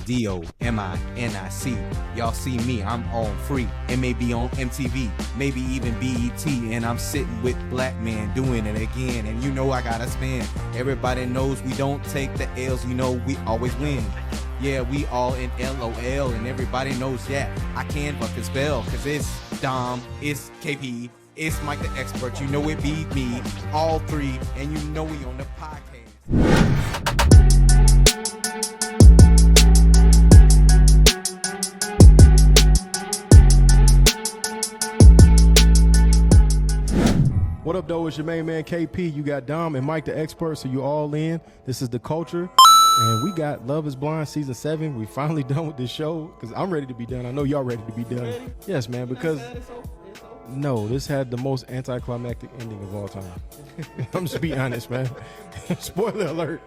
DOMINIC. Y'all see me, I'm on free. It may be on MTV, maybe even BET, and I'm sitting with black men doing it again. And you know I gotta spin. Everybody knows we don't take the L's, you know we always win. Yeah, we all in LOL, and everybody knows, yeah, I can fucking spell, cause it's Dom, it's KP, it's Mike the Expert, you know it be me, all three, and you know we on the podcast. What up, though? It's your main man, KP. You got Dom and Mike the Expert, so you all in. This is The Culture. And we got Love is Blind Season 7. We finally done with this show because I'm ready to be done. I know y'all ready to be done. Ready? Yes, man, because no, this had the most anticlimactic ending of all time. I'm just being honest, man. Spoiler alert.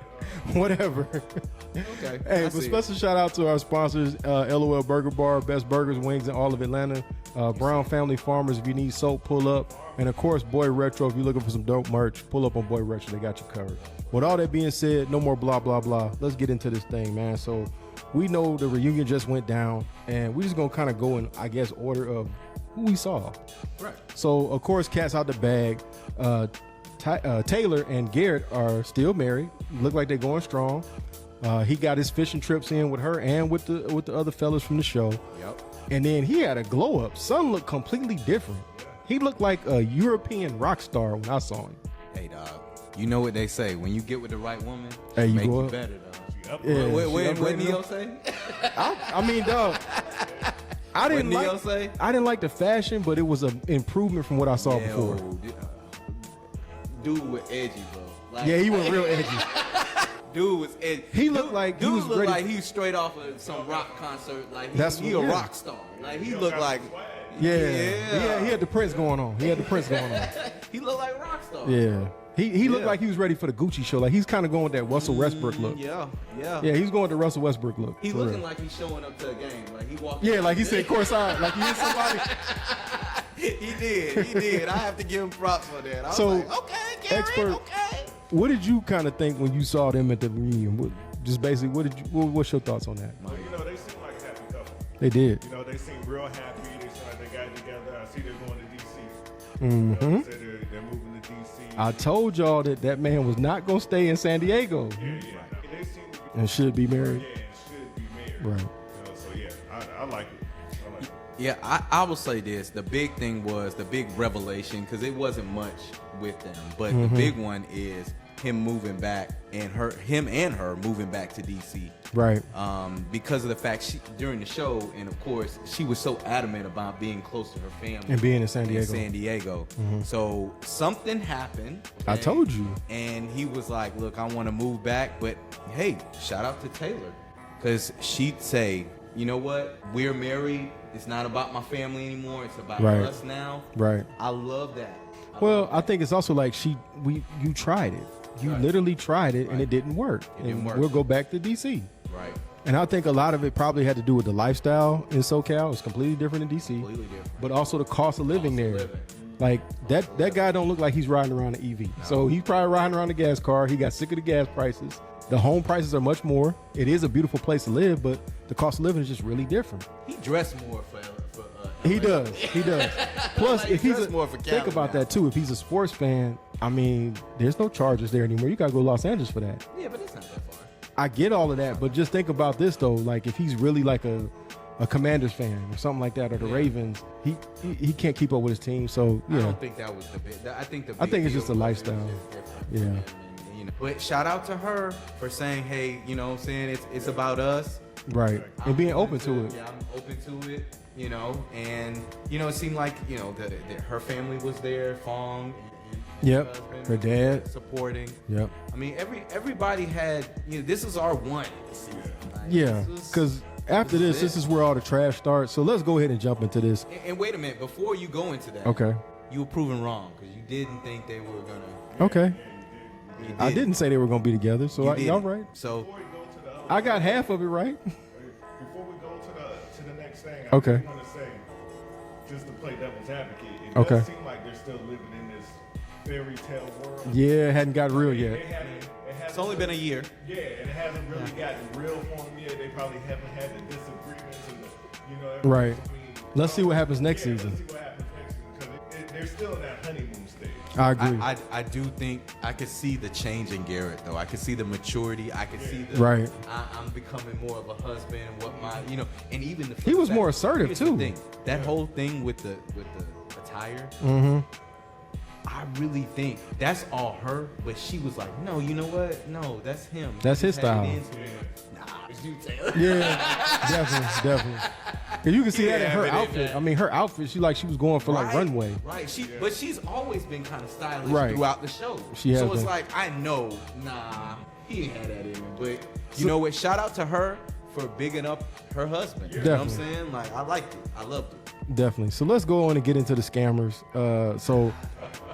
Whatever. Okay. Hey, but special shout out to our sponsors, LOL Burger Bar, best burgers, wings in all of Atlanta. Brown Family Farmers, if you need soap, pull up. And of course, Boy Retro, if you're looking for some dope merch, pull up on Boy Retro. They got you covered. With all that being said, no more blah, blah, blah. Let's get into this thing, man. So we know the reunion just went down, and we just going to kind of go in, I guess, order of who we saw. Right. So, of course, cat's out the bag. Taylor and Garrett are still married. Look like they're going strong. He got his fishing trips in with her and with the other fellas from the show. Yep. And then he had a glow up. Son looked completely different. He looked like a European rock star when I saw him. Hey, dog. You know what they say. When you get with the right woman, hey, you make go you up. better, dog. Yeah, what Neo say? I mean, dog. I didn't like the fashion, but it was an improvement from what I saw before. Dude was edgy, bro. Like, yeah, he was real edgy. Dude was edgy. He looked like he was ready. Like he was straight off of some rock concert. Like he a rock star. Like he looked like. Yeah. He had the Prince going on. He He looked like a rock star. Yeah. He looked like he was ready for the Gucci show. Like he's kind of going with that Russell Westbrook look. Yeah. Yeah, he's going with the Russell Westbrook look. He looking like he's showing up to a game. Like he walked. Yeah, like he said courtside. Like he hit somebody. He did. I have to give him props for that. I was like, okay, Garrett, Expert, okay. What did you kind of think when you saw them at the reunion? Just basically, what's your thoughts on that? Well, you know, they seem like a happy couple. They did. You know, they seem real happy. They seem like they got together. I see they're going to D.C. Mm-hmm. You know, they say they're moving to D.C. I told y'all that man was not going to stay in San Diego. Yeah. They seem to be, and should be married. Yeah, and should be married. Right. You know, so, yeah, I like it. Yeah, I will say this. The big thing was the big revelation, because it wasn't much with them. But the big one is him moving back and him and her moving back to D.C. Right. Because of the fact during the show, and of course, she was so adamant about being close to her family. And being in San Diego. So something happened. I told you. And he was like, look, I want to move back. But hey, shout out to Taylor. Because she'd say, you know what? We're married. It's not about my family anymore. It's about us now. Right. I love that. I think it's also like you tried it. You literally tried it, and it didn't work. We'll go back to D.C. Right. And I think a lot of it probably had to do with the lifestyle in SoCal. It's completely different in D.C. Completely different. But also the cost of living there. Like that guy don't look like he's riding around an EV. No. So he's probably riding around a gas car. He got sick of the gas prices. The home prices are much more. It is a beautiful place to live, but the cost of living is just really different. He dressed more for He does. Plus, like if he's more for think about that too. If he's a sports fan, I mean, there's no Chargers there anymore. You gotta go to Los Angeles for that. Yeah, but it's not that far. I get all of that, but just think about this though. Like if he's really like a Commanders fan or something like that, or the Ravens, he can't keep up with his team. So yeah, I don't think that was the big. I think it's just a lifestyle. Yeah. But shout out to her for saying, hey, you know what I'm saying, it's about us. Right. And being open to it. Yeah, I'm open to it, you know. And, you know, it seemed like, you know, that her family was there, Fong. Yep. Husband, her dad. Supporting. Yep. I mean, everybody had, you know, this is our one. Like, yeah. Because after this is where all the trash starts. So let's go ahead and jump into this. And wait a minute. Before you go into that. Okay. You were proven wrong because you didn't think they were going to. Okay. I didn't say they were going to be together, so y'all right. So I got half of it right. Before we go to the next thing, I want to say, just to play devil's advocate, it does seem like they're still living in this fairy tale world. Yeah, it hadn't got real yet. It's only been a year. Yeah, and it hasn't really gotten real for them yet. They probably haven't had the disagreements and the, Right. between- Let's see what happens next Yeah, season. Let's see what happens next season because they're still in that honeymoon stage. I agree. I do think I could see the change in Garrett though. I could see the maturity. I could see the Right. I'm becoming more of a husband. What my and even the He was fact- more assertive, here's the too. thing. That whole thing with the attire. Mm-hmm. I really think that's all her, but she was like, no, you know what? No, that's him. That's his Just had it style. in to me. Nah, you tell. Yeah, definitely. Cause you can see that in her Yeah, but it- outfit. I mean, her outfit, she was going for like Right, runway. Right. But she's always been kind of stylish Right. throughout the show. She has so it's been. like, I know, nah, he ain't had that in him. But you know what? Shout out to her for bigging up her husband. You know what I'm Definitely. saying? Like, I liked it. I loved it. Definitely. So let's go on and get into the scammers. So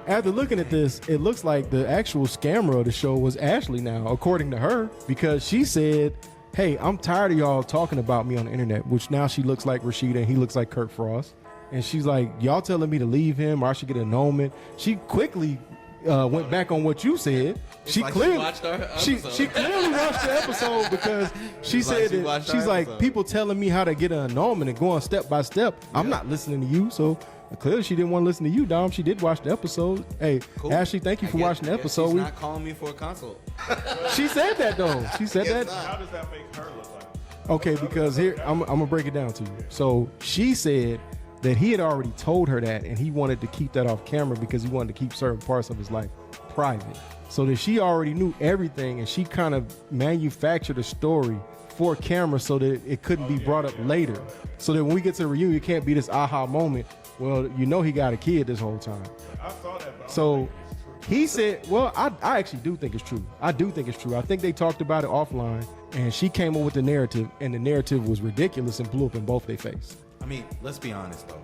after looking at this, it looks like the actual scammer of the show was Ashley now, according to her, because she said, hey, I'm tired of y'all talking about me on the internet, which now she looks like Rashid and he looks like Kurt Frost. And she's like, y'all telling me to leave him or I should get an annulment. She quickly went back on what you said. She like she clearly watched our she episode. clearly watched the episode because she It's like said she that watched our she's like, episode. people telling me how to get an annulment and going step by step. I'm not listening to you. So clearly she didn't want to listen to you, Dom. She did watch the episode. Hey, Cool. Ashley, thank you for watching the I guess episode. She's We- not calling me for a consult. she said that though. She said Yes, that. sir. How does that make her look like? Okay, because here I'm gonna break it down to you. So she said that he had already told her that, and he wanted to keep that off camera because he wanted to keep certain parts of his life private. So that she already knew everything, and she kind of manufactured a story for camera so that it couldn't be brought up later. So that when we get to the reunion, it can't be this aha moment. Well, you know he got a kid this whole time. I saw that, but I So don't think it's true. he said, well, I actually do think it's true. I do think it's true. I think they talked about it offline, and she came up with the narrative, and the narrative was ridiculous and blew up in both their face. I mean, let's be honest though.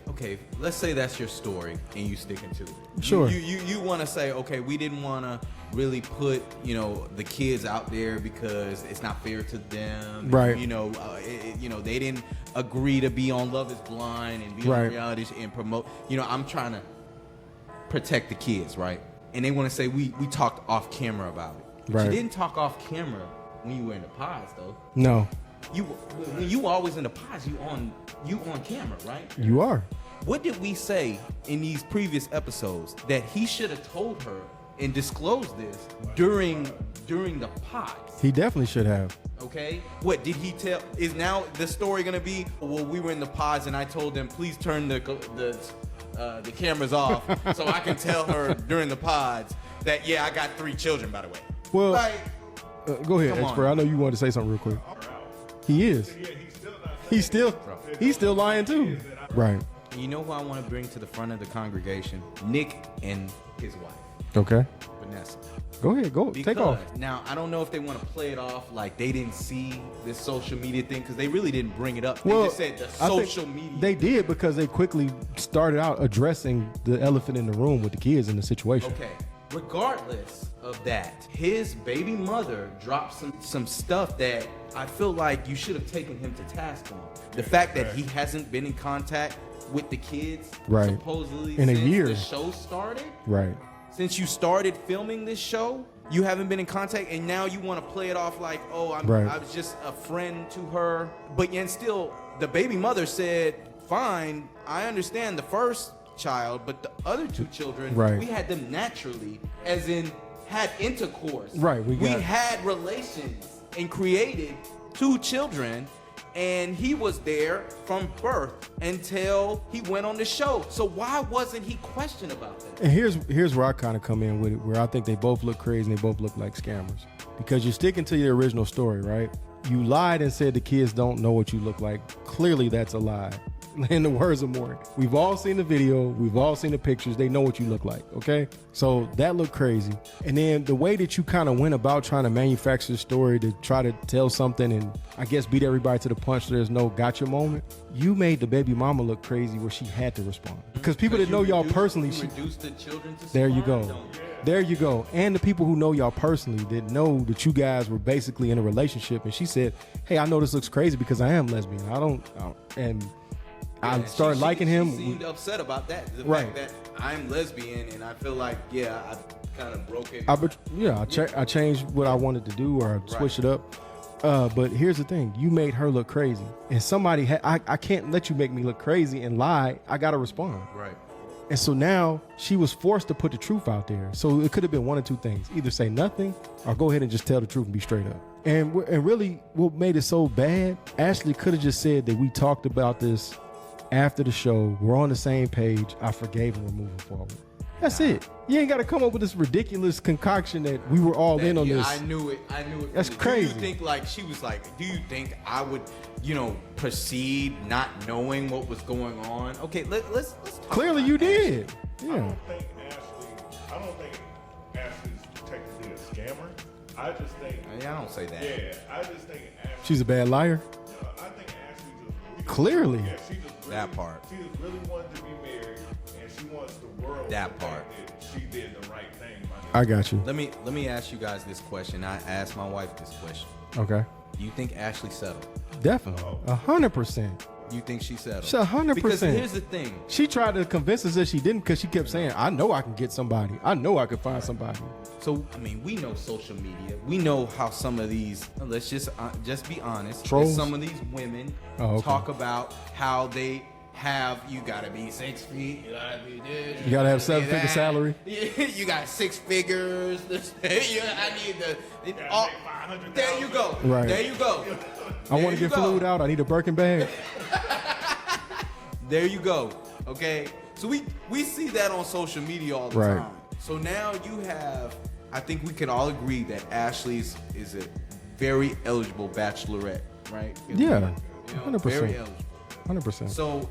Okay. Let's say that's your story and you sticking to it. Sure. You want to say, okay, we didn't want to really put the kids out there because it's not fair to them. Right. They didn't agree to be on Love Is Blind and be Right. on reality and promote. I'm trying to protect the kids, right? And they want to say we talked off camera about it. But Right. you didn't talk off camera when you were in the pods though. No, When you always in the pods, you on camera, right? you are. What did we say in these previous episodes that he should have told her and disclosed this during the pods? He definitely should have. Okay, what did he tell? Is now the story gonna be? Well, we were in the pods and I told them please turn the cameras off so I can tell her during the pods that I got 3 children, by the way. Well, Like, go ahead, Come on. expert. I know you wanted to say something real quick. He is. Yeah, he's still not saying He's still lying too. Right. you know who I want to bring to the front of the congregation? Nick and his wife, Okay. Vanessa. Go ahead. Go. Take off. Now, I don't know if they want to play it off like they didn't see this social media thing because they really didn't bring it up. They just said the I think social media. They did because they quickly started out addressing the elephant in the room with the kids in the situation. Okay. Regardless of that, his baby mother dropped some stuff that I feel like you should have taken him to task on. The fact that he hasn't been in contact with the kids Right. supposedly In a since year. the show started. Right. Since you started filming this show, you haven't been in contact, and now you want to play it off like, oh, Right. I was just a friend to her. But yet still, the baby mother said, fine, I understand the first child, but the other 2 children, Right. we had them naturally, as in had intercourse. Right, we got- had relations and created 2 children. And he was there from birth until he went on the show. So why wasn't he questioned about that? And here's where I kind of come in with it, where I think they both look crazy and they both look like scammers. Because you're sticking to your original story, right? You lied and said the kids don't know what you look like. Clearly that's a lie. In the words of Monic, we've all seen the video, we've all seen the pictures, they know what you look like, okay? So that looked crazy. And then the way that you kind of went about trying to manufacture the story to try to tell something and I guess beat everybody to the punch so there's no gotcha moment, you made the baby mama look crazy where she had to respond. Because people that know y'all personally, you reduced the children to there you swine, go. don't you? There you go. And the people who know y'all personally that know that you guys were basically in a relationship. And she said, hey, I know this looks crazy because I am lesbian. I don't and I started liking him. She seemed upset about that. The Right. fact that I'm lesbian, and I feel like, yeah, I kind of broke it. I changed what I wanted to do, or switched it up. But here's the thing: you made her look crazy, and somebody I can't let you make me look crazy and lie. I gotta respond. Right. And so now she was forced to put the truth out there. So it could have been one of two things: either say nothing, or go ahead and just tell the truth and be straight up. And really, what made it so bad? Ashley could have just said that we talked about this after the show. We're on the same page. I forgave and we're moving forward. That's it. You ain't got to come up with this ridiculous concoction that we were all in on this. I knew it. That's crazy. Do you think, like, she was like, do you think I would, proceed not knowing what was going on? Okay, let's talk. Clearly you did. Yeah. I don't think Ashley's technically a scammer. I just think. Yeah, I don't say that. Yeah, I just think Ashley. She's a bad liar. I think Ashley just. Clearly. Yeah, she just really, That part. She just really wanted to be married, and she wants the world. That to part. think that she did the right thing. I got you. Let me ask you guys this question. I asked my wife this question. Okay. Do you think Ashley settled? Definitely. 100%. You think she settled? She's 100%. Because here's the thing. She tried to convince us that she didn't, because she kept saying, I know I can get somebody. I know I can find somebody. So, I mean, we know social media. We know how some of these, let's just be honest. Trolls? Some of these women talk about how they have, you gotta be 6 feet, you gotta be this. You gotta have 7-figure salary. You got 6 figures. I need the. There you go. Right. There you go. I want to get flued out. I need a Birkin bag. There you go. Okay. So we see that on social media all the time. So now you have, I think we can all agree that Ashley's is a very eligible bachelorette, right? Yeah. 100%. Very eligible. 100%. So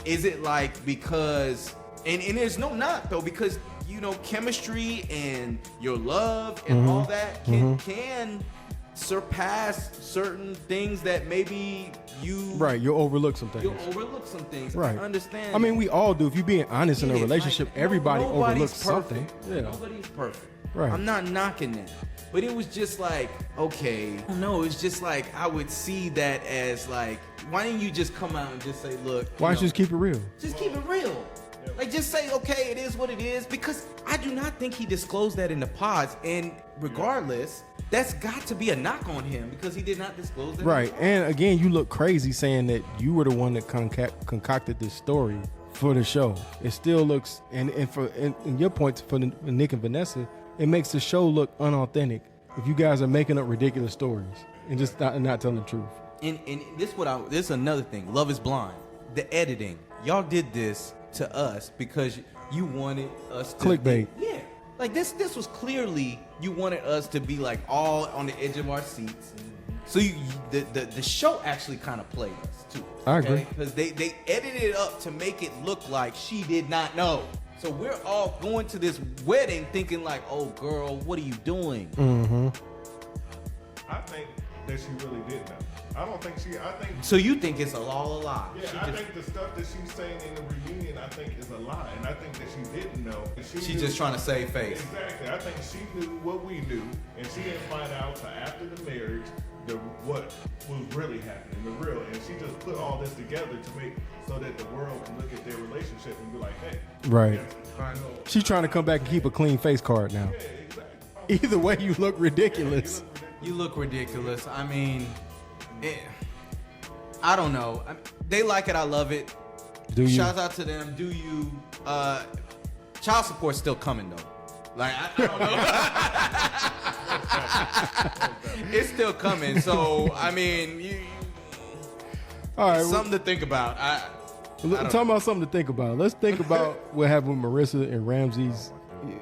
is it like, because and there's no knock though, because chemistry and your love and all that can surpass certain things that maybe you'll overlook some things. Right. I understand. I mean, we all do. If you're being honest in a relationship, everybody overlooks something. Yeah. Nobody's perfect. Right. I'm not knocking that. But it was just like, okay, no, it's just like, I would see that as like, why didn't you just come out and just say, look. Why don't you just keep it real? Just keep it real. Like, just say, okay, it is what it is. Because I do not think he disclosed that in the pods. And regardless, that's got to be a knock on him, because he did not disclose that. Right. And again, you look crazy saying that you were the one that concocted this story for the show. It still looks, and your point for Nick and Vanessa, it makes the show look unauthentic if you guys are making up ridiculous stories and just not telling the truth. And this is another thing. Love is Blind. The editing. Y'all did this to us because you wanted us to clickbait. Yeah. Like this was clearly, you wanted us to be like all on the edge of our seats. So the show actually kind of played us too. I agree. Because they edited it up to make it look like she did not know. So we're all going to this wedding thinking like, oh girl, what are you doing? Mm-hmm. I think that she really did know. I think. So you think it's all a lie? Yeah, I think the stuff that she's saying in the reunion, I think is a lie, and I think that she didn't know. She's just trying to save face. Exactly. I think she knew what we knew, and she didn't find out until after the marriage what was really happening, the real. And she just put all this together to make so that the world can look at their relationship and be like, hey, right. She's trying to come back and keep a clean face card now. Yeah, exactly. Either way, you look ridiculous. You look ridiculous. I mean, I don't know. They like it. I love it. Do you? Shout out to them. Do you? Child support's still coming though. Like I don't know. It's still coming. So I mean, all right, something to think about. Talking about something to think about. Let's think about what happened with Marissa and Ramsy's.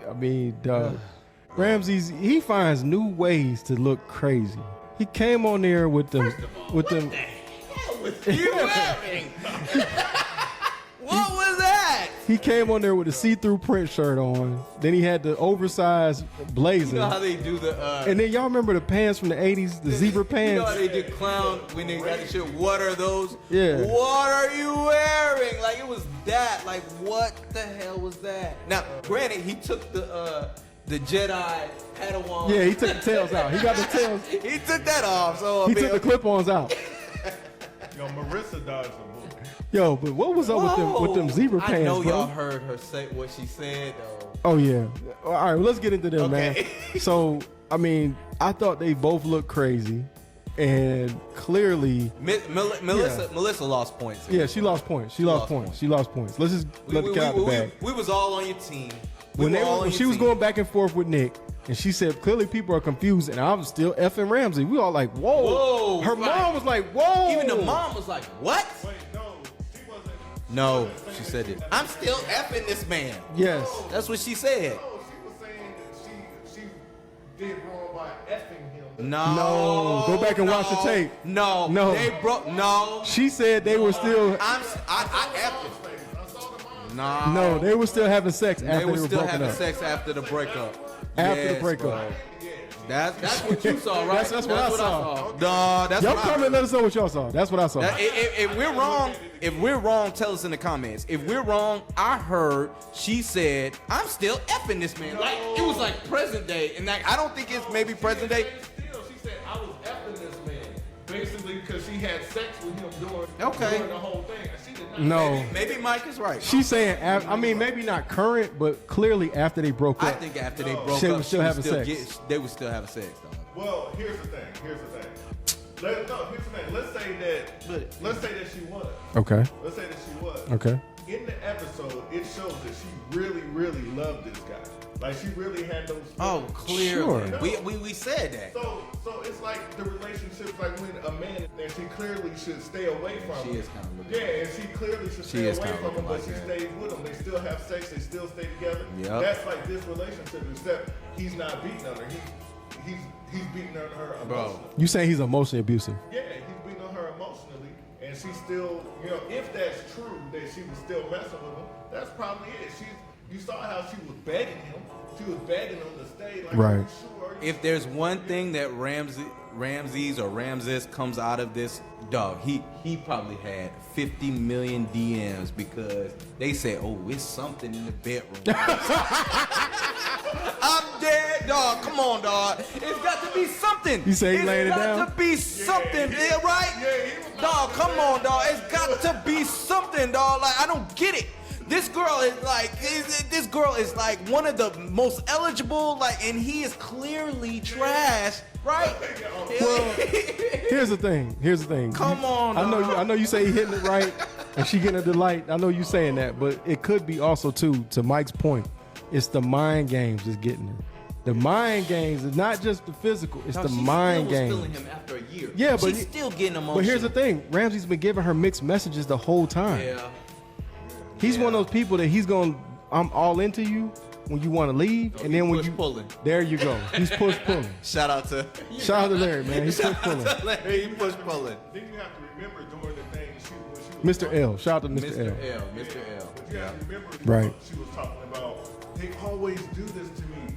I mean, Ramsy's, he finds new ways to look crazy. He came on there with them. What the hell was you wearing? What was that? He came on there with a see-through print shirt on. Then he had the oversized blazer. You know how they do the. And then y'all remember the pants from the '80s, the zebra pants. You know how they did clown when they got the shit. What are those? Yeah. What are you wearing? Like it was that. Like what the hell was that? Now, granted, he took the Jedi Padawan. Yeah, he took the tails out. He got the tails. He took that off. So he took the clip-ons out. Yo, Marissa dodged the bullet. Yo, but what was up with them zebra pants, I know bro? y'all heard her say what she said, though. Oh yeah. All right, well, let's get into them, Okay. man. So, I mean, I thought they both looked crazy, and clearly, Melissa lost points. yeah, she lost points. She lost points. Let's just let the cat out the bag. We was all on your team. When she was going back and forth with Nick, and she said clearly people are confused, and I was still effing Ramsey. We all like, whoa. Her mom was like, whoa. Even the mom was like, what? Wait, no, she wasn't. No, she said it. I'm still effing this man. Yes. That's what she said. No, she was saying that she did wrong by effing him. No. Go back and watch the tape. No. No. They broke. No. She said they were still. I effed it. No. No, they were still having sex after They they were were still broken having up. sex after the breakup. After the Yes, breakup. bro. That's what you saw, right? That's what I saw. No, that's Y'all what comment and let us know what y'all saw. That's what I saw. If we're wrong, tell us in the comments. If we're wrong, I heard she said, I'm still effing this man. Like, it was like present day. And like, I don't think it's maybe present day. She said, I was effing this man. Basically, because she had sex with him during the whole thing. She did not. No. Maybe Mike is right. She's saying, I mean, maybe not current, but clearly after they broke up. I think after they broke They up, were still having sex. they would still have sex, though. Well, here's the thing. Let's say that she was. Okay. Let's say that she was. Okay. In the episode, it shows that she really, really loved this guy. Like, she really had those feelings. Oh, clearly. Sure. We said that. So it's like the relationship, like when a man, and she clearly should stay away from him. She is kind of looking. Yeah, and she clearly should She stay is away kinda from him, but looking she like that. stays with him. They still have sex. They still stay together. Yep. That's like this relationship, except he's not beating on her. He's beating on her emotionally. You saying he's emotionally abusive? Yeah, he's beating on her emotionally, and she still, if that's true that she was still messing with him, that's probably it. You saw how she was begging him. She was begging him to stay. Like, Right. Are you sure? If there's one thing that Ramses comes out of this, dog, he probably had 50 million DMs because they said, oh, it's something in the bedroom. I'm dead, dog. Come on, dog. It's got to be something. You say he laying it down? It's got to be something, right? Yeah, Dog, come on, dog. It's got to be something, dog. Like, I don't get it. This girl is like one of the most eligible, like, and he is clearly trash, right? Well, here's the thing. Come on, I know you say he hitting it right, and she getting a delight. I know you saying that, but it could be also too, to Mike's point, it's the mind games that's getting her. The mind games is not just the physical; it's the mind games. She's still feeling him after a year. Yeah, but she's still getting emotional. But here's the thing: Ramsey's been giving her mixed messages the whole time. Yeah. He's one of those people that he's going, I'm all into you when you want to leave, and then when you pulling. There you go. He's push pulling. Shout out to Larry, man. He's push pulling. Larry, he push pulling. Then you have to remember during the thing, when she was Mr. L. Shout out to Mr. L. Mr. L. But you have to remember, Right. She was talking about, they always do this to me.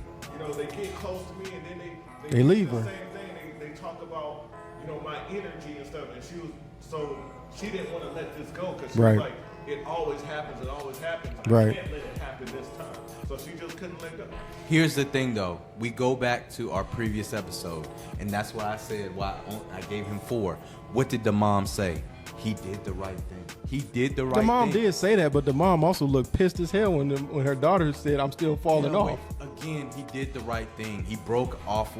They get close to me, and then They leave do her. the same thing. They talk about, my energy and stuff, and she didn't want to let this go because she Right. was like, it always happens. Right. I can't let it happen this time. So she just couldn't let go. Here's the thing, though. We go back to our previous episode, and that's why I said why I gave him 4. What did the mom say? He did the right thing. He did the right thing. The mom did say that, but the mom also looked pissed as hell when her daughter said, I'm still falling off. Again, he did the right thing. He broke it off.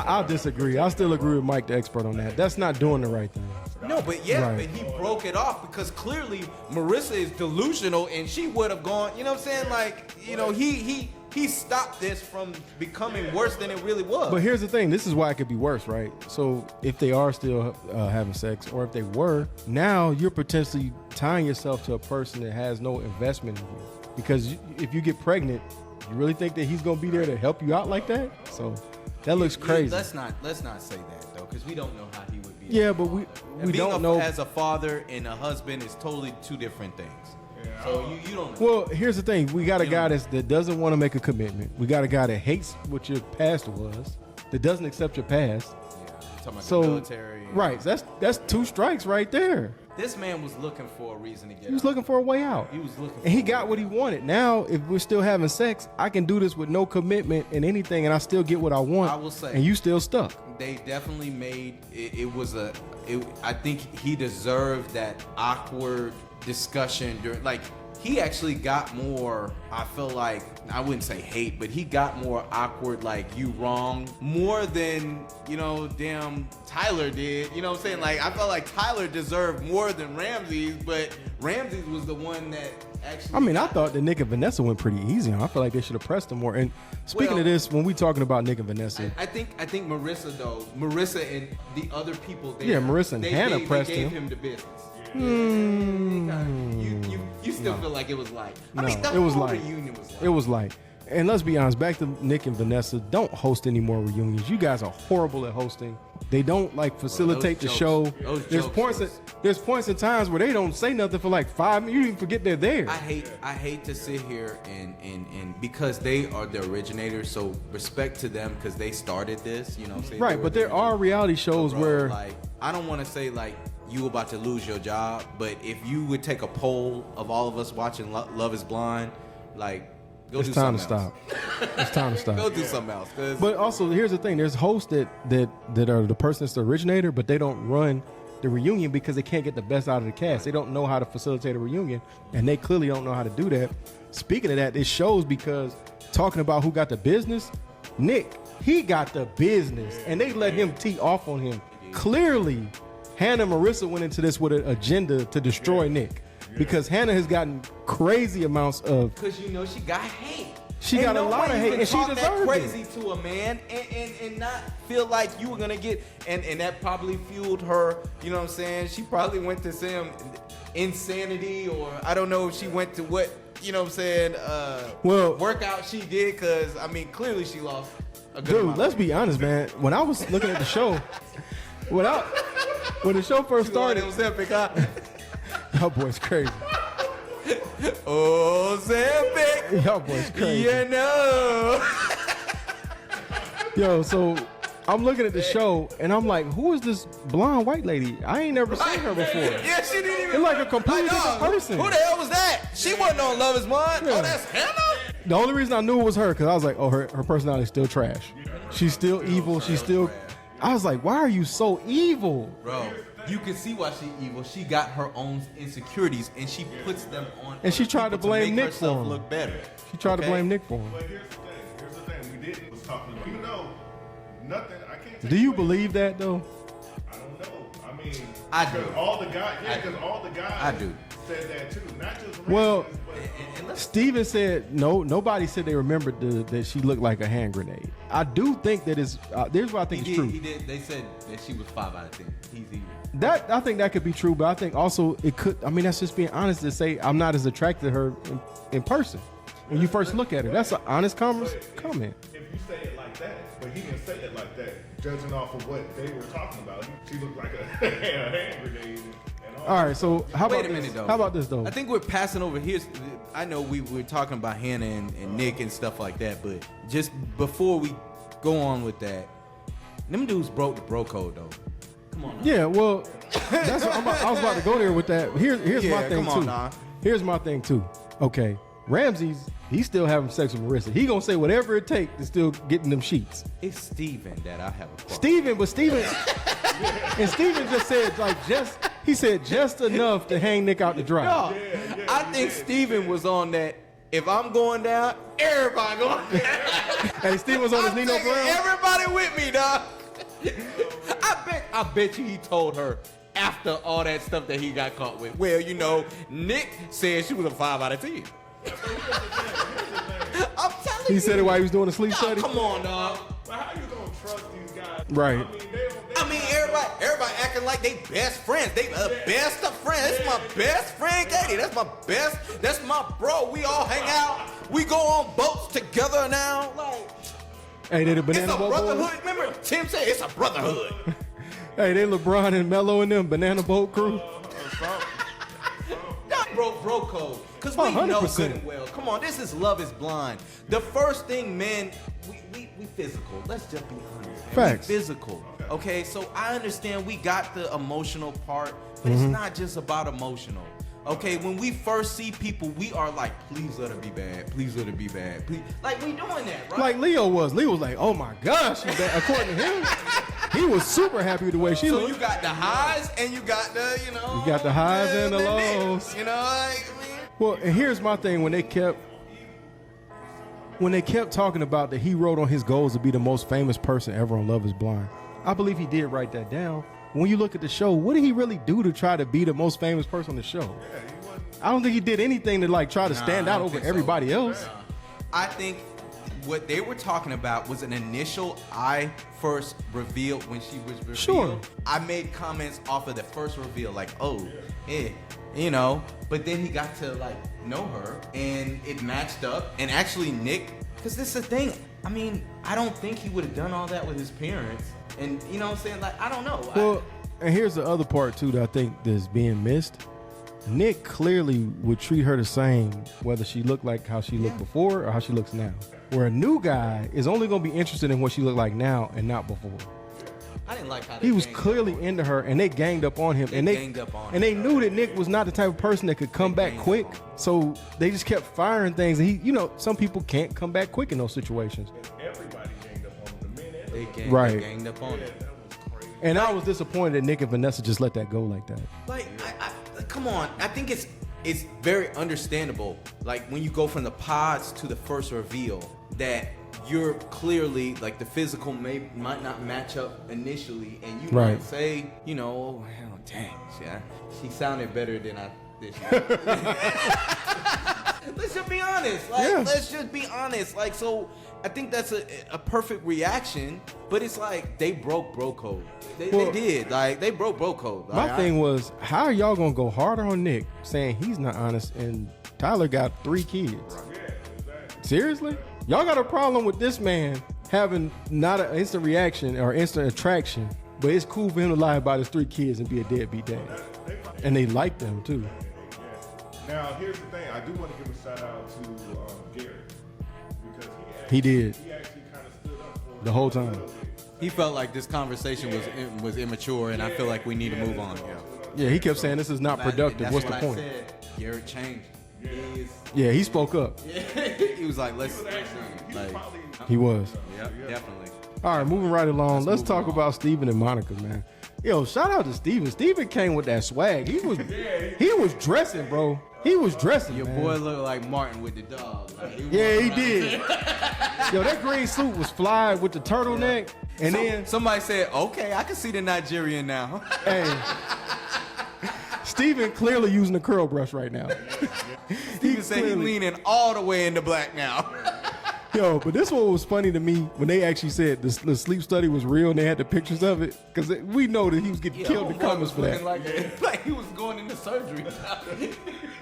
I'll disagree. I still agree with Mike, the expert on that. That's not doing the right thing. No, but Right. but he broke it off because clearly Marissa is delusional and she would have gone, you know what I'm saying? Like, he stopped this from becoming worse than it really was. But here's the thing. This is why it could be worse, right? So if they are still having sex, or if they were, now you're potentially tying yourself to a person that has no investment in you. Because if you get pregnant, you really think that he's going to be there to help you out like that? So that looks crazy. Let's not say that, though, because we don't know how he would be. Yeah, but we don't know. As a father and a husband is totally two different things. So you don't know. Well, here's the thing. We got a guy that doesn't want to make a commitment. We got a guy that hates what your past was, that doesn't accept your past. Yeah, you're talking about So, the military. right. That's 2 strikes right there. This man was looking for a reason to get out. He was looking for a way out. He was looking for and he got what he wanted. Now, if we're still having sex, I can do this with no commitment in anything, and I still get what I want. I will say, and you still stuck. They definitely made it. I think he deserved that awkward discussion during, like, he actually got more, I feel like, I wouldn't say hate, but he got more awkward, like, you wrong, more than, damn Tyler did. You know what I'm saying? Like, I felt like Tyler deserved more than Ramsey's, but Ramsey's was the one that actually... I mean, I thought that Nick and Vanessa went pretty easy on him. I feel like they should have pressed him more. And speaking of this, when we talking about Nick and Vanessa... I think Marissa and the other people... Marissa and Hannah pressed him. They gave him the business. You still feel like it was light. I mean, the whole reunion was light. It was light. And let's be honest, back to Nick and Vanessa, don't host any more reunions. You guys are horrible at hosting. They don't facilitate the show. There's points in times where they don't say nothing for like 5 minutes. You even forget they're there. I hate to sit here and because they are the originators, so respect to them because they started this, you know what I'm saying? Right, but there are reality shows where like, I don't want to say like you about to lose your job, but if you would take a poll of all of us watching Love is Blind, like, it's time to stop. It's time to stop. Go do something else. But also, here's the thing: there's hosts that are the person that's the originator, but they don't run the reunion because they can't get the best out of the cast. They don't know how to facilitate a reunion, and they clearly don't know how to do that. Speaking of that, it shows because talking about who got the business, Nick, he got the business, and they let him tee off on him. Clearly, Hannah and Marissa went into this with an agenda to destroy Nick. Because Hannah has gotten crazy amounts of... Because, she got hate. She got a lot of hate, and she deserved that crazy to a man and not feel like you were going to get... And that probably fueled her, you know what I'm saying? She probably went to some insanity, or I don't know if she went to what, you know what I'm saying, workout she did, because, I mean, clearly she lost a good amount. Dude, let's be honest, man. When I was looking at the show, when the show first started... It was epic, huh? Y'all boys crazy. Oh, Zambic. Y'all boys crazy. Yo, so I'm looking at the show and I'm like, who is this blonde white lady? I ain't never seen her before. Yeah, she didn't even. It's like a completely different person. Who the hell was that? She wasn't on Love is Blind. Yeah. Oh, that's Hannah? The only reason I knew it was her because I was like, oh, her personality is still trash. She's still evil. She's still... I was like, why are you so evil? Bro. You can see why she's evil. She got her own insecurities, and she puts them on. And she tried to blame Nick for him. Look better. She tried to blame Nick for him. But here's the thing. We was talking about, nothing. I can't. Do you believe that though? I don't know. I mean, I do. All the guys, because all the guys. I do. Said that too. Not just well, but Steven said nobody said they remembered that she looked like a hand grenade. I do think that is there's what I think is true. He did. They said that she was 5 out of 10. He's evil. That I think that could be true, but I think also it could. I mean, that's just being honest to say I'm not as attracted to her in person. When you first look at her, that's an honest comment. If you say it like that, but he didn't say it like that, judging off of what they were talking about, she looked like a hand grenade. All right, so how about Wait a minute, though. How about this though? I think we're passing over here. I know we were talking about Hannah and Nick and stuff like that, but just before we go on with that, them dudes broke the bro code though. Come on. Now. Yeah, well, that's what I was about to go there with that. Here's my thing too. Here's my thing too. Okay, Ramsey's he's still having sex with Marissa. He gonna say whatever it takes to still getting them sheets. It's Steven that I have a problem. Steven and Steven just said he said just enough to hang Nick out to dry. No, I think Steven was on that. If I'm going down, everybody going down. Hey, Steven was on his Nino Brown. Everybody with me, dog. I bet you he told her after all that stuff that he got caught with. Well, Nick said she was a 5 out of 10. I'm telling you. He said it while he was doing a sleep study. Come on, dog. But how you gonna trust these guys? Right. I mean, everybody acting like they best friends. They best of friends. That's my best friend, Katie. That's my best. That's my bro. We all hang out. We go on boats together now. Like, hey, they the banana boat brotherhood. boys? Remember, Tim said it's a brotherhood. Hey, they LeBron and Melo and them banana boat crew. Not bro code. Because we 100%. know good and well. Come on, this is Love is Blind. The first thing, men, we physical. Let's just be honest. Man. Facts. We physical. Okay, so I understand we got the emotional part, but it's not just about emotional. Okay, when we first see people, we are like, please let her be bad. Please let her be bad. Please. Like, we doing that, right? Like Leo was. Leo was like, oh my gosh, she's bad. According to him, he was super happy with the way she so looked. you got the highs and you got the, you know. You got the highs and the lows. You know, like, I mean. Well, and here's my thing. When they kept talking about that he wrote on his goals to be the most famous person ever on Love is Blind, I believe he did write that down. When you look at the show, what did he really do to try to be the most famous person on the show? I don't think he did anything to like try to stand out over everybody else. I think what they were talking about was an initial I first revealed when she was revealed. Sure. I made comments off of the first reveal, like, you know, but then he got to like know her and it matched up. And actually Nick, because this is the thing, I mean, I don't think he would have done all that with his parents. And you know what I'm saying? Like, I don't know. Well, and here's the other part too that I think that's being missed. Nick clearly would treat her the same whether she looked like how she looked before or how she looks now. Where a new guy is only going to be interested in what she looked like now and not before. I didn't like how he was clearly into her, and they ganged up on him. And they knew that Nick was not the type of person that could come back quick. So they just kept firing things. And he, you know, some people can't come back quick in those situations. Everybody ganged up on him. The men and They ganged up on it. And I was disappointed that Nick and Vanessa just let that go like that. Like, come on. I think it's very understandable. Like when you go from the pods to the first reveal, that you're clearly like the physical might not match up initially, and you might say, you know, oh, dang, she sounded better than I did. Let's just be honest. Like, let's just be honest. Like, so I think that's a perfect reaction, but it's like they broke bro code. They did. Like, they broke bro code. Like, my thing was, how are y'all gonna go harder on Nick saying he's not honest and Tyler got 3 kids? Seriously? Y'all got a problem with this man having not an instant reaction or instant attraction, but it's cool for him to lie about his 3 kids and be a deadbeat dad. And they like them too. Now, here's the thing. I do want to give a shout out to Garrett. Because he did. He actually kind of stood up for the whole time. He felt like this conversation was immature, and I feel like we need to move on. Yeah, he kept saying this is not productive. What's the point? I said. Garrett changed. Yeah, he spoke up. He was like, let's. He was. Yep, definitely. All right, moving right along. Let's talk about Steven and Monica, man. Yo, shout out to Steven. Steven came with that swag. He was dressing, bro. He was dressing. Your boy looked like Martin with the dog. Like, he did. Yo, that green suit was fly with the turtleneck. And then somebody said, okay, I can see the Nigerian now. Hey. Steven clearly using the curl brush right now. Steven said he's leaning all the way into black now. Yo, but this one was funny to me when they actually said the sleep study was real and they had the pictures of it. Because we know that he was getting killed in the comments for that. Like he was going into surgery.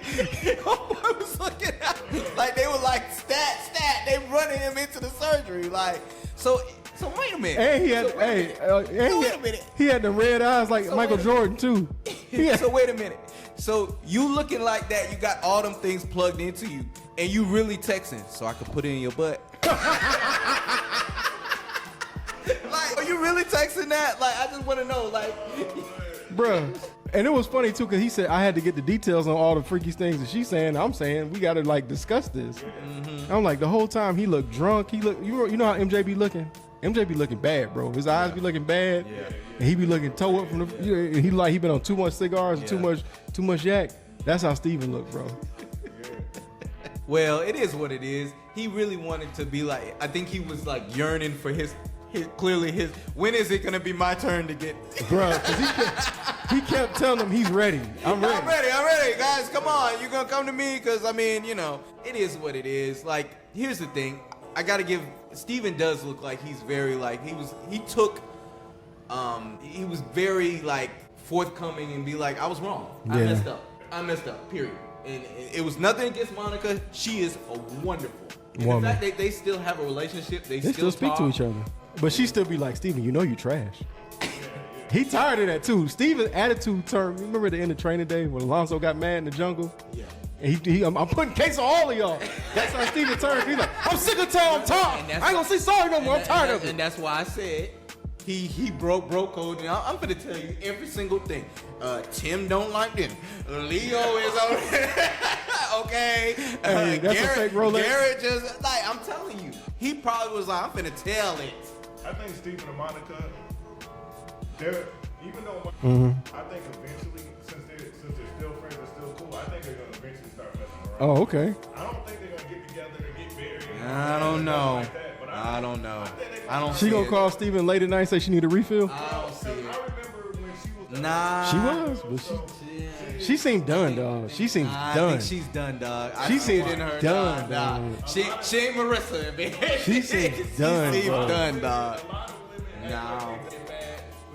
Homeboy was looking out like they were like, stat, they running him into the surgery. Like, so wait a minute. And he had, he had the red eyes like Michael Jordan too. So wait a minute. So you looking like that, you got all them things plugged into you, and you really texting, so I can put it in your butt. Like, are you really texting that? Like, I just want to know, like. Bruh. And it was funny too, because he said I had to get the details on all the freaky things that she's saying. I'm saying we got to like discuss this. Mm-hmm. I'm like, the whole time he looked drunk. He looked, you know how MJ be looking? MJ be looking bad, bro. His eyes be looking bad, and he be looking toe up from the. He been on too much cigars and too much yak. That's how Steven looked, bro. Well, it is what it is. He really wanted to be like. I think he was like yearning for his. When is it gonna be my turn to get? Bro, because he kept telling him he's ready. I'm ready, guys. Come on, you gonna come to me? Because I mean, you know, it is what it is. Like, here's the thing. I gotta give. Steven does look like he's very like he was very like forthcoming and be like, I was wrong. I messed up, period. And it was nothing against Monica. She is a wonderful woman. In fact, they still have a relationship. They still speak to each other. But she still be like, Steven, you know you trash. He tired of that too. Steven's attitude turned. Remember the end of Training Day when Alonzo got mad in the jungle? Yeah. And I'm putting case on all of y'all. That's how Steven turned. He's like, I'm sick of telling him talk. I ain't gonna say sorry no more. I'm tired of it. And that's why I said, He broke code, and I'm gonna tell you every single thing. Tim don't like this. Leo is on. Okay. Hey, that's a fake Rolex. Garrett just like I'm telling you, he probably was like, I'm finna tell it. I think Stephen and Monica, they're even though I think eventually, since they're still friends, they're still cool. I think they're gonna eventually start messing around. Oh, okay. I don't think they're gonna get together and get married. I don't know. Like that, but I don't know. I don't. She see gonna it. call Steven late at night and say she need a refill? I don't see I it. remember when she was. Nah. She was, but she seemed done, dog. She seems I done. think she's done, dog. She I seemed in her, done, nah. dog. She ain't Marissa, man. She seems done, She seems bro. done, dog. No.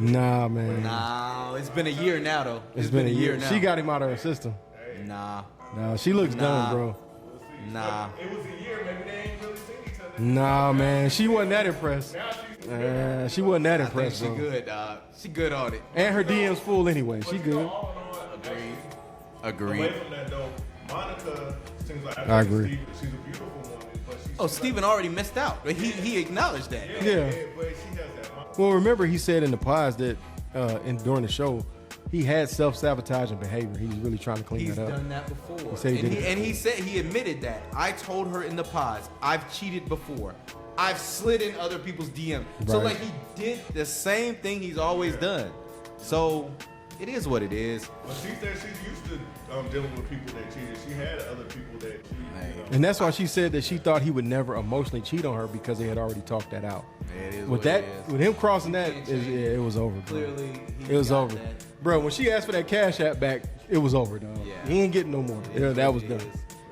Nah, man. No, it's been a year now, though. It's been a year. now. She got him out of her system. Nah. Nah, she looks done, bro. Nah. It was a year, maybe they ain't really seen each other. Nah, man. She wasn't that impressed. She wasn't that I think impressed, she bro. good, dog. She good on it. And her DM's full anyway. She good. Agreed. Away from that though, Monica seems like I agree. She's a beautiful woman, but she's Oh, Steven already missed out. But he acknowledged that. Yeah. but she has that. Well, remember he said in the pods that during the show, he had self-sabotaging behavior. He was really trying to clean He's that up. done that before. He said he did it and he said he admitted that. I told her in the pods, I've cheated before. I've slid in other people's DM. So Right. like he did the same thing he's always done. So it is what it is. But she said she's used to dealing with people that cheated. She had other people that cheated. And that's why she said that she thought he would never emotionally cheat on her because they had already talked that out. It is With what that, it is. with him crossing that, can't it, change yeah, it was over. Bro. Clearly, It was got over, that. bro. When she asked for that cash app back, it was over, dog. Yeah. He ain't getting no more. It Yeah, is that what was it done. is.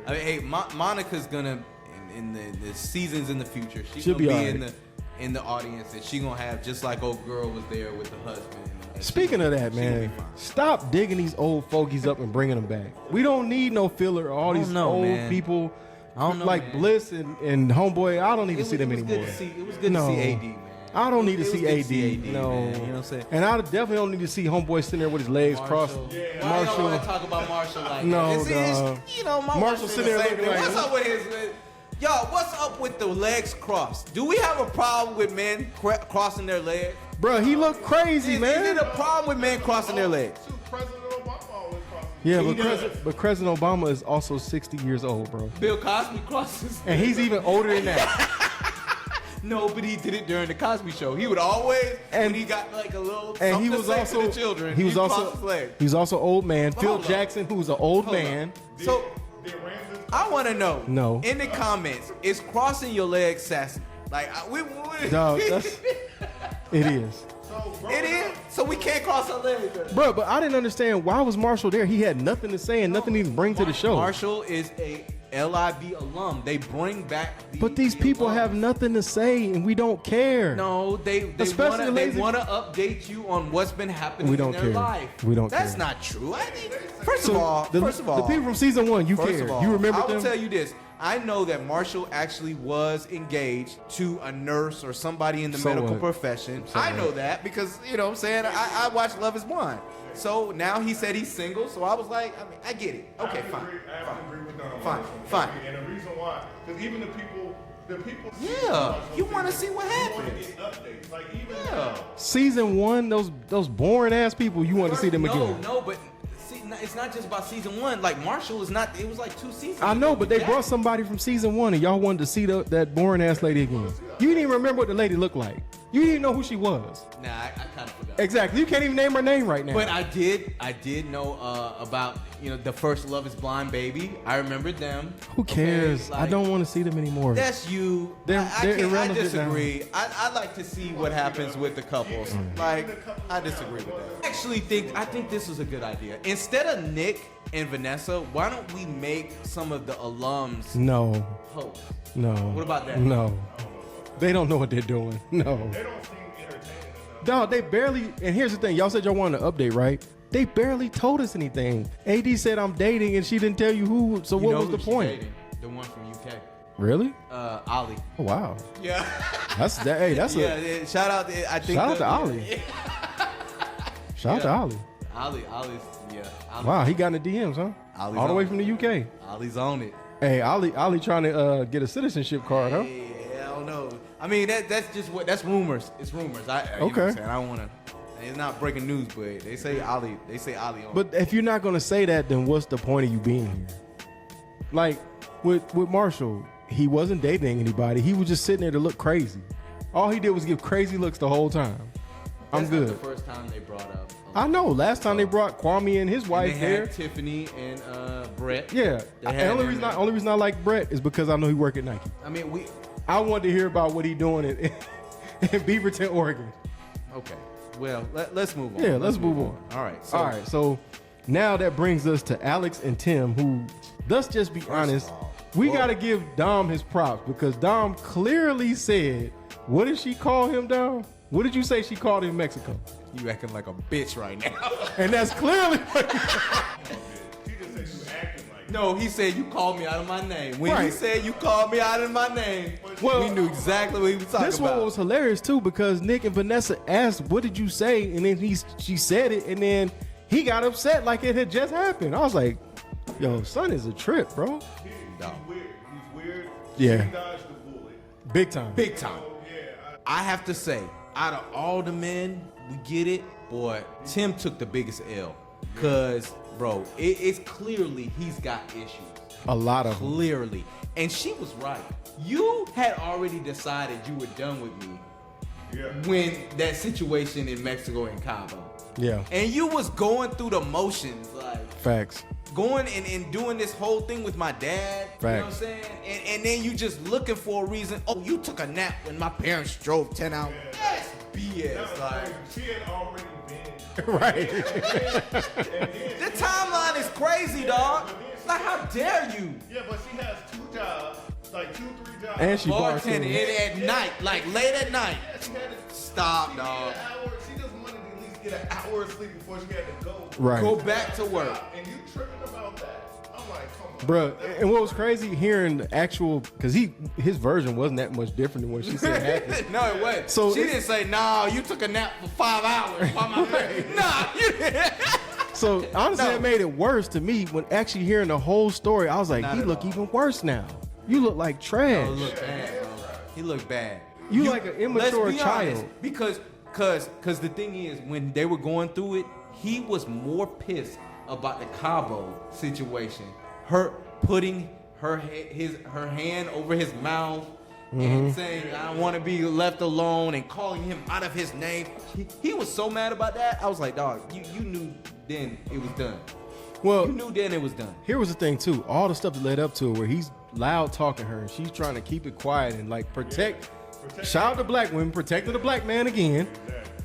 I mean, hey, Monica's gonna in the seasons in the future. She's She'll gonna be be alright. in the audience, and she gonna have just like old girl was there with the husband. And Speaking of that, she gonna man, be fine. stop digging these old fogies up and bringing them back. We don't need no filler. All I these don't know, old man. people, I don't know, like man. Bliss and Homeboy. I don't need to see them it was anymore. Good to see, it was good No. to see AD, man. I don't need to It was see good AD. to see AD, No, man. You know what I'm saying? And I definitely don't need to see Homeboy sitting there with his legs crossed. Why y'all Marshall. want to talk about Marshall like No, that? It's, dog. you know, my Marshall wife sitting said the there same looking thing. like- What's up with his? Y'all, what's up with the legs crossed? Do we have a problem with men crossing their legs? Bro, he looked crazy, Is man. it a problem with men crossing their legs? Shoot, President Obama always crossing. Yeah, He but does. President Obama is also 60 years old, bro. Bill Cosby crosses. And he's even older than that. No, but he did it during the Cosby Show. He would always, And- when he got like a little And something he was to say also to the children, he was he'd also cross his legs. he was also old man. Phil hold up. Jackson, who's an old Hold man. up. So Did Ramsey? I want to know. No. In the comments, is crossing your legs sassy? Like we Dog, that's it is. So, it is. So we can't cross our legs. Bro, but I didn't understand why was Marshall there? He had nothing to say and nothing to even bring to the show. Marshall is a LIV alum. They bring back the But these the people alums. have nothing to say and we don't care. No, they Especially lazy- want to update you on what's been happening We don't in their care. life. We don't That's care. not true. I think, first So of all, the the people from season 1, you First care. of all, You remember I will them? tell you this. I know that Marshall actually was engaged to a nurse or somebody in the So medical what? profession. So I know what? that because, you know what I'm saying, I watch Love is Blind. So now he said he's single, so I was like, I mean, I get it. Okay, fine. I have to agree with Don on Fine, this one. fine. And the reason why, because even the people. Yeah, you wanna see what You want to happens. get updates. Like even Yeah. now. Season 1, those boring ass people, you want to see them again. No, but see, it's not just about season 1. Like Marshall is not. It was like 2 seasons. I know, ago. but they Yeah. brought somebody from season 1 and y'all wanted to see that boring ass lady again. You didn't even remember what the lady looked like. You didn't even know who she was. Nah, I kind of forgot. Exactly. You can't even name her name right now. But I did know about the first Love Is Blind baby. I remembered them. Who cares? Okay, I don't want to see them anymore. That's you. They're I irrelevant disagree. I like to see what happens with the couples. Like I disagree with that. I think this was a good idea. Instead of Nick and Vanessa, why don't we make some of the alums No. hosts? No. What about that? No. They don't know what they're doing. No. They don't seem entertaining enough. Dog, they barely, and here's the thing. Y'all said y'all wanted an update, right? They barely told us anything. AD said I'm dating and she didn't tell you who, so You what know was who the she point? dating? The one from UK. Really? Ollie. Oh, wow. Yeah. That's that. Hey, that's yeah. Shout out. I think. shout out to Ollie. Shout out to Ollie. Ollie's. Yeah. Ollie. Wow, he got in the DMs, huh? Ollie's All the way on from the UK. Ollie's on it. Hey, Ollie trying to get a citizenship card, huh? Hell don't know. I mean, that's rumors. It's rumors. You know what I'm Okay. saying? I don't want to. It's not breaking news, but they say Ali. On. But if you're not gonna say that, then what's the point of you being here? Like with Marshall, he wasn't dating anybody. He was just sitting there to look crazy. All he did was give crazy looks the whole time. That's I'm good. Not the first time they brought up. I know. Last time they brought Kwame and his wife and they there. had Tiffany and Brett. Yeah. They had The only them reason I like Brett is because I know he work at Nike. I mean, I wanted to hear about what he doing in Beaverton, Oregon. Okay. Well, let's move on. Yeah, let's move on. All right. So now that brings us to Alex and Tim, who, let's just be honest, we got to give Dom his props because Dom clearly said, what did she call him, Dom? What did you say she called him in Mexico? You acting like a bitch right now. And that's clearly She just said you acting like. No, he said you called me out of my name. When he Right. said you called me out of my name, Well, we knew exactly what he was talking This about. one was hilarious too because Nick and Vanessa asked, "What did you say?" And then she said it, and then he got upset like it had just happened. I was like, "Yo, son is a trip, bro." He's weird. He's weird. Yeah. He dodged the bullet. Big time. Big time. Yeah. I have to say, out of all the men, we get it, boy, Tim took the biggest L. Cause, bro, it's clearly he's got issues. A lot of them. Clearly. And she was right. You had already decided you were done with me Yeah. when that situation in Mexico and Cabo. Yeah. And you was going through the motions, like Facts. going and doing this whole thing with my dad. You know what I'm Facts. saying? And then you just looking for a reason. Oh, you took a nap when my parents drove 10 hours. That's BS. That was Like, crazy. She had already been. Right. the timeline is crazy, dog. Like, how dare you? Yeah, but she has 2 jobs, like 2, 3 jobs. And she Bartending bartending. it at night, like late at night. Yeah, she had to Stop, she dog. needed an hour. She just wanted to at least get an hour of sleep before she had to go. Right. Go back to work. And you tripping about that? I'm like, come on. Bruh, and what was crazy hearing the actual, because his version wasn't that much different than what she said happened. No, it wasn't. So she it's- didn't say, "Nah, you took a nap for 5 hours." While my parents. Nah, you didn't. So honestly, No. it made it worse to me when actually hearing the whole story. I was like, Not he at look all. even worse now. You look like trash. Oh, look bad, bro. He looked bad. You like an immature let's be child. honest, because the thing is, when they were going through it, he was more pissed about the Cabo situation. Her putting her hand over his mouth and saying, "I don't want to be left alone," and calling him out of his name. He was so mad about that. I was like, dog, you knew then it was done. Well, You knew then it was done. here was the thing too. All the stuff that led up to it, where he's loud talking to her, and she's trying to keep it quiet and like protect. Shout out to black women protecting the black man again.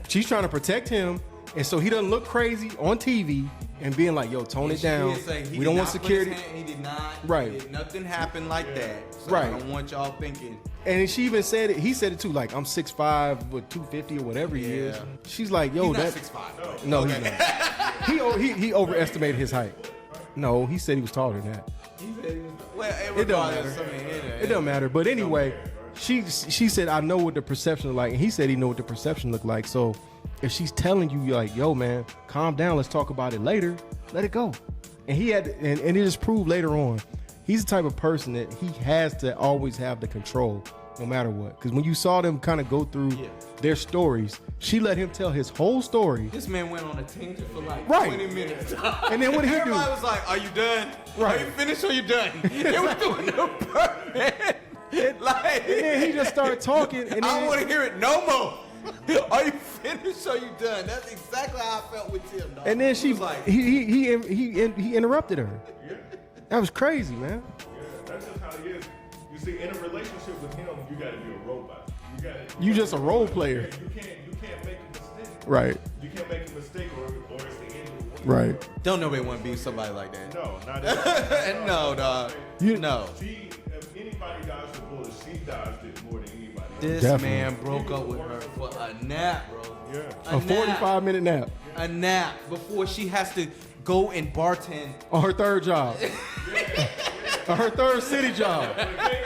She's trying to protect him, and so he doesn't look crazy on TV and being like, "Yo, tone it She down. did say he We don't did want not put his security." hand- He did not. Right. Nothing happened like that. So Right. I don't want y'all thinking. And she even said it. He said it too. Like, I'm 6'5" with 250 or whatever he is. Yeah. She's like, "Yo, He's not that 6'5". no, Okay. he's not. He overestimated his height. No, he said he was taller than that. He said he was, well, It don't regardless, matter. I mean, It doesn't matter. But anyway, she said, "I know what the perception look like," and he said he know what the perception look like. So if she's telling you, you're like, "Yo, man, calm down. Let's talk about it later. Let it go." And he had, and it just proved later on, he's the type of person that he has to always have the control, no matter what. Because when you saw them kind of go through their stories, she let him tell his whole story. This man went on a tangent for like Right. 20 minutes. And then what did he do? Everybody was like, "Are you done? Right. Are you finished or you done?" They were doing the perfect. Like, And then he just started talking, and I then don't want to hear it no more. Are you finished or you done? That's exactly how I felt with Tim, dog. and then He she was like, he interrupted her. Yeah. That was crazy, man. Yeah, that's just how he is. You see, in a relationship with him, you got to be a robot. You just a role player. You can't make a mistake. Right. You can't make a mistake, or it's the end of the world. Right. don't nobody want to be somebody like that. No, not at all. No, dog. You- No. If anybody dodged the bullet, she dodged it more than anybody. This Definitely. man broke up with her for a nap, bro. Yeah. A 45-minute nap A nap before she has to go and bartend. on her third job. On her third city job.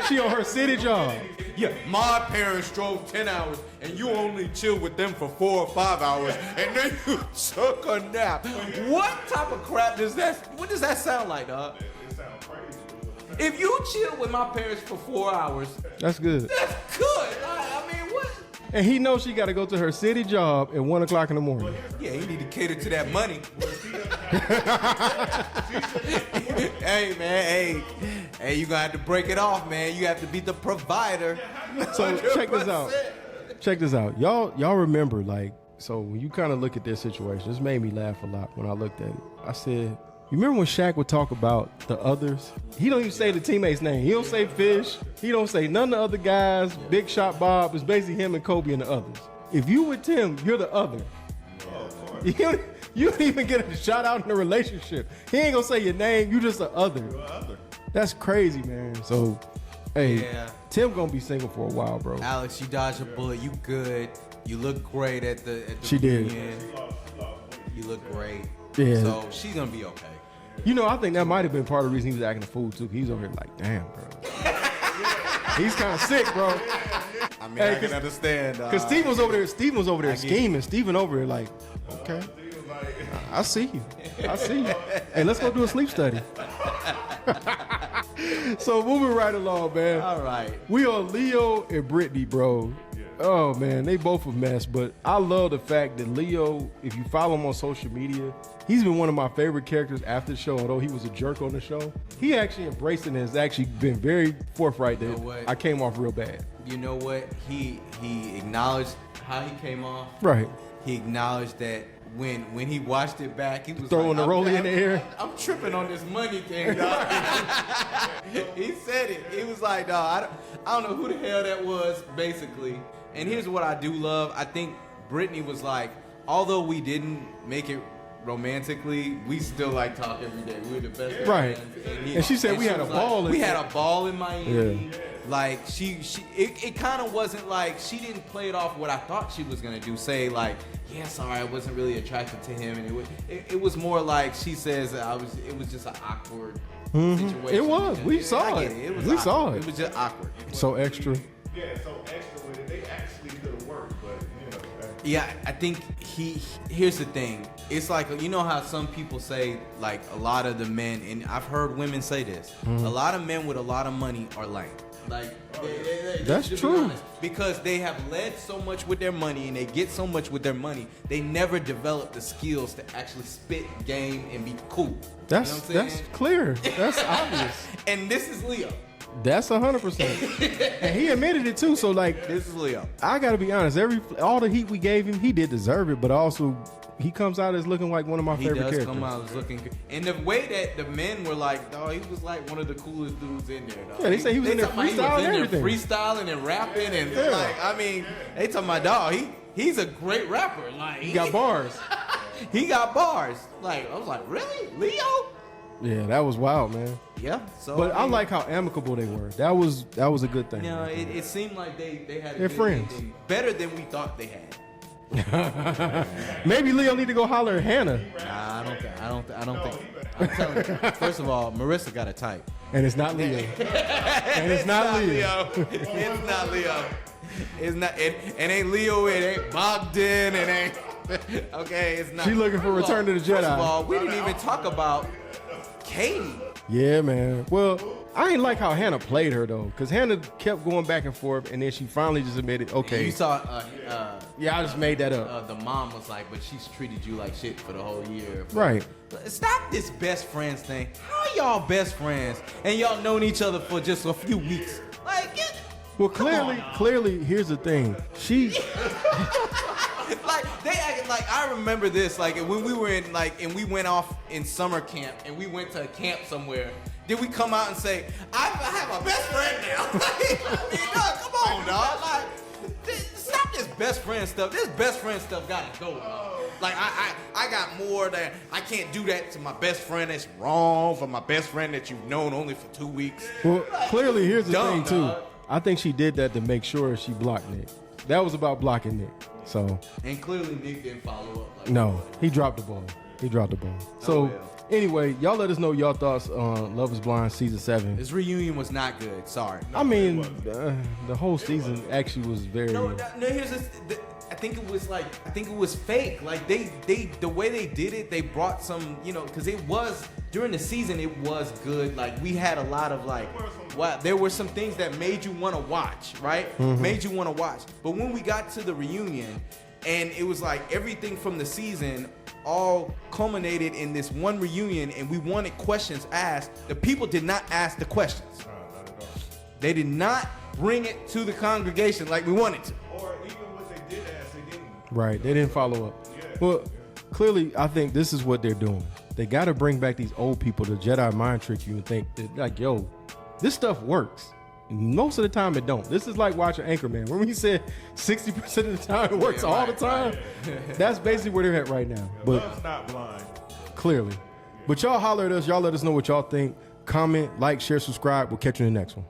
She on her city job. Yeah, my parents drove 10 hours and you only chilled with them for 4 or 5 hours and then you took a nap. What type of crap what does that sound like, dog? It sounds crazy. If you chill with my parents for 4 hours, That's good. that's good. And he knows she got to go to her city job at 1 o'clock in the morning. Yeah, he need to cater to that money. Hey, man, hey, you gonna have to break it off, man. You have to be the provider. So check this out. Check this out. Y'all remember, like, so when you kind of look at this situation, this made me laugh a lot when I looked at it. I said, you remember when Shaq would talk about the others? He don't even say the teammate's name. He don't say Fish. He don't say none of the other guys. Big Shot Bob. It's basically him and Kobe and the others. If you with Tim, you're the other. You don't even get a shout out in the relationship. He ain't gonna say your name. You just the other. That's crazy, man. So, hey, Yeah. Tim gonna be single for a while, bro. Alex, you dodged a bullet. You good. You look great at the She did. reunion. You look great. Yeah. So she's gonna be okay. You know, I think that might have been part of the reason he was acting a fool too. He's over here like, damn, bro. He's kind of sick, bro. I mean, I can understand. Because Steve was over there. Steven was over there I get it. scheming. Steven over here like, okay, I see you. I see you. Hey, let's go do a sleep study. So moving right along, man. All right. We are Leo and Brittany, bro. Oh man, they both a mess, but I love the fact that Leo, if you follow him on social media, he's been one of my favorite characters after the show, although he was a jerk on the show. He actually embraced it and has actually been very forthright that You know what? I came off real bad. You know what? He acknowledged how he came off. Right. He acknowledged that when he watched it back, he was Throwing like, the rollie in the air. I'm tripping on this money thing, dog. He said it. He was like, dog, I don't know who the hell that was, basically. And here's what I do love. I think Brittany was like, although we didn't make it romantically, we still like talk every day. We're the best Right. friends. And she said we had was a ball in We there. had a ball in Miami. Yeah. Like it kind of wasn't like she didn't play it off what I thought she was gonna do. Say like, yeah, sorry, I wasn't really attracted to him, and it was more like she says it was just an awkward situation. It was. We saw I it. get it. We saw it. It was just awkward. So extra. Yeah, so extra with it. They actually could have worked, but you know. Yeah, I think here's the thing. It's like, you know how some people say, like, a lot of the men, and I've heard women say this, a lot of men with a lot of money are lame. Like, That's to be true. honest, because they have led so much with their money and they get so much with their money, they never develop the skills to actually spit game and be cool. That's you know what I'm that's saying? clear. That's obvious. And this is Leo. That's 100%. And he admitted it too. So like, This is Leo. I gotta be honest. All the heat we gave him, he did deserve it. But also, he comes out as looking like one of my He favorite does characters. come out as looking good. And the way that the men were like, dog, he was like one of the coolest dudes in there, dog. Yeah, they say he was in there talking about he was freestyling in there everything. freestyling and rapping and Yeah. like, I mean, they talking about, dog, he's a great rapper. Like, He got bars. he got bars. Like, I was like, really? Leo? Yeah, that was wild, man. Yeah. So But I mean, like how amicable they were. That was a good thing. you know, it seemed like they had a They're good friends. ending, better than we thought they had. Maybe Leo need to go holler at Hannah. Nah, I don't think. I'm telling you. First of all, Marissa got a type. And it's not Leo. And it's not Leo. It's not Leo. It's not. It ain't Leo. It ain't Bogdan. It ain't. Okay, it's not. She looking for Return to the First Jedi. of all, we didn't even talk about Katie. Yeah, man. Well, I ain't like how Hannah played her though, because Hannah kept going back and forth, and then she finally just admitted, okay, You saw. yeah, I just made that up. The mom was like, but she's treated you like shit for the whole year. Right. Stop this best friends thing. How y'all best friends and y'all known each other for just a few weeks? Like, Well, come on, clearly, here's the thing. She, like they acted like I remember this. Like when we were in and we went off in summer camp and we went to a camp somewhere. Did we come out and say, I have a best friend now? I mean, dog, come on, dog. Like, stop this best friend stuff. This best friend stuff gotta go, dog. Like I got more than I can't do that to my best friend. That's wrong for my best friend that you've known only for 2 weeks. well, clearly, here's the Dumb, thing too. dog. I think she did that to make sure she blocked Nick. That was about blocking Nick. So And clearly Nick didn't follow up. Like no, he dropped the ball. So well. anyway, y'all let us know your thoughts on Love Is Blind season 7. This reunion was not good. Sorry. I mean, the whole season actually was very. No, here's this. I think it was fake. Like the way they did it, they brought some, because it was during the season, it was good. Like we had a lot of wow, there were some things that made you want to watch, right? Mm-hmm. Made you want to watch. But when we got to the reunion, and it was like everything from the season all culminated in this one reunion, and we wanted questions asked. The people did not ask the questions. Not at all. They did not bring it to the congregation like we wanted to. Or even what they did ask, they didn't. Right, they didn't follow up. Yeah. Well, clearly, I think this is what they're doing. They got to bring back these old people to Jedi mind trick you and think that, like, yo, this stuff works. Most of the time, it don't. This is like watching Anchorman. Remember he said 60% of the time it works all the time? That's basically where they're at right now. But Love's not blind. clearly. But y'all holler at us. Y'all let us know what y'all think. Comment, like, share, subscribe. We'll catch you in the next one.